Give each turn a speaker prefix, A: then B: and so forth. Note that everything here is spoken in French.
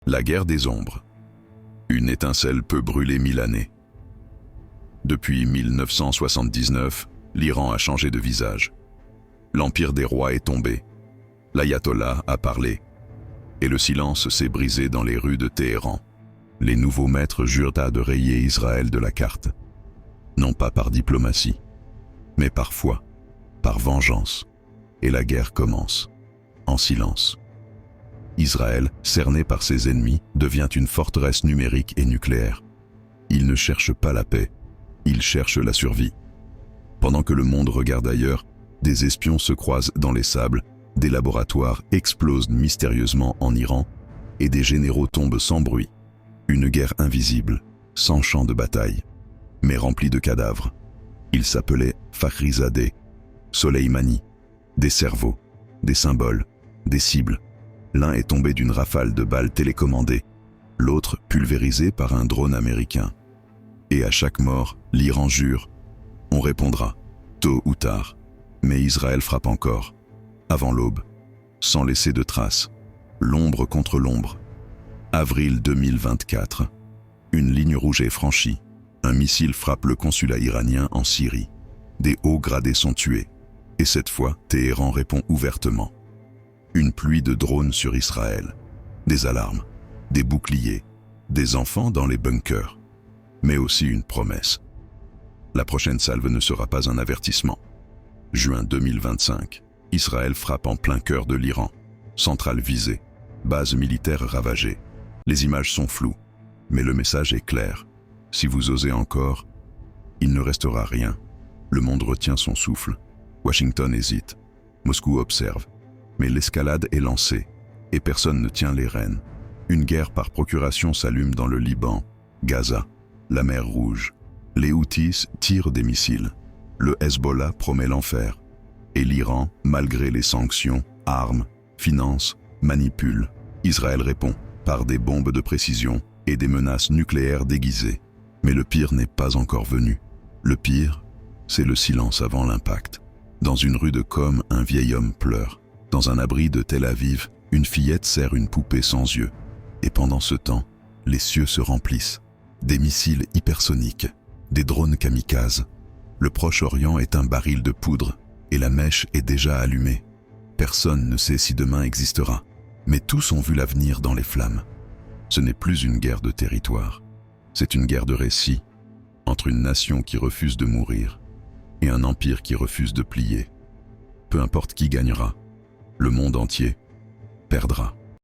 A: La guerre des ombres. Une étincelle peut brûler 1000 années. Depuis 1979, l'Iran a changé de visage. L'empire des rois est tombé. L'ayatollah a parlé. Et le silence s'est brisé dans les rues de Téhéran. Les nouveaux maîtres jurent de rayer Israël de la carte. Non pas par diplomatie, mais par foi, par vengeance. Et la guerre commence, en silence. Israël, cerné par ses ennemis, devient une forteresse numérique et nucléaire. Il ne cherche pas la paix, il cherche la survie. Pendant que le monde regarde ailleurs, des espions se croisent dans les sables, des laboratoires explosent mystérieusement en Iran, et des généraux tombent sans bruit. Une guerre invisible, sans champ de bataille, mais remplie de cadavres. Il s'appelait Fakhrizadeh, Soleimani, des cerveaux, des symboles, des cibles. L'un est tombé d'une rafale de balles télécommandées, l'autre pulvérisé par un drone américain. Et à chaque mort, l'Iran jure. On répondra, tôt ou tard. Mais Israël frappe encore, avant l'aube, sans laisser de traces. L'ombre contre l'ombre. Avril 2024. Une ligne rouge est franchie. Un missile frappe le consulat iranien en Syrie. Des hauts gradés sont tués. Et cette fois, Téhéran répond ouvertement. Une pluie de drones sur Israël. Des alarmes, des boucliers, des enfants dans les bunkers. Mais aussi une promesse. La prochaine salve ne sera pas un avertissement. Juin 2025. Israël frappe en plein cœur de l'Iran. Centrale visée. Base militaire ravagée. Les images sont floues. Mais le message est clair. Si vous osez encore, il ne restera rien. Le monde retient son souffle. Washington hésite. Moscou observe. Mais l'escalade est lancée, et personne ne tient les rênes. Une guerre par procuration s'allume dans le Liban, Gaza, la mer Rouge. Les Houthis tirent des missiles. Le Hezbollah promet l'enfer. Et l'Iran, malgré les sanctions, arme, finance, manipule. Israël répond par des bombes de précision et des menaces nucléaires déguisées. Mais le pire n'est pas encore venu. Le pire, c'est le silence avant l'impact. Dans une rue de Qom, un vieil homme pleure. Dans un abri de Tel Aviv, une fillette serre une poupée sans yeux. Et pendant ce temps, les cieux se remplissent. Des missiles hypersoniques, des drones kamikazes. Le Proche-Orient est un baril de poudre et la mèche est déjà allumée. Personne ne sait si demain existera, mais tous ont vu l'avenir dans les flammes. Ce n'est plus une guerre de territoire, c'est une guerre de récit, entre une nation qui refuse de mourir et un empire qui refuse de plier. Peu importe qui gagnera, le monde entier perdra.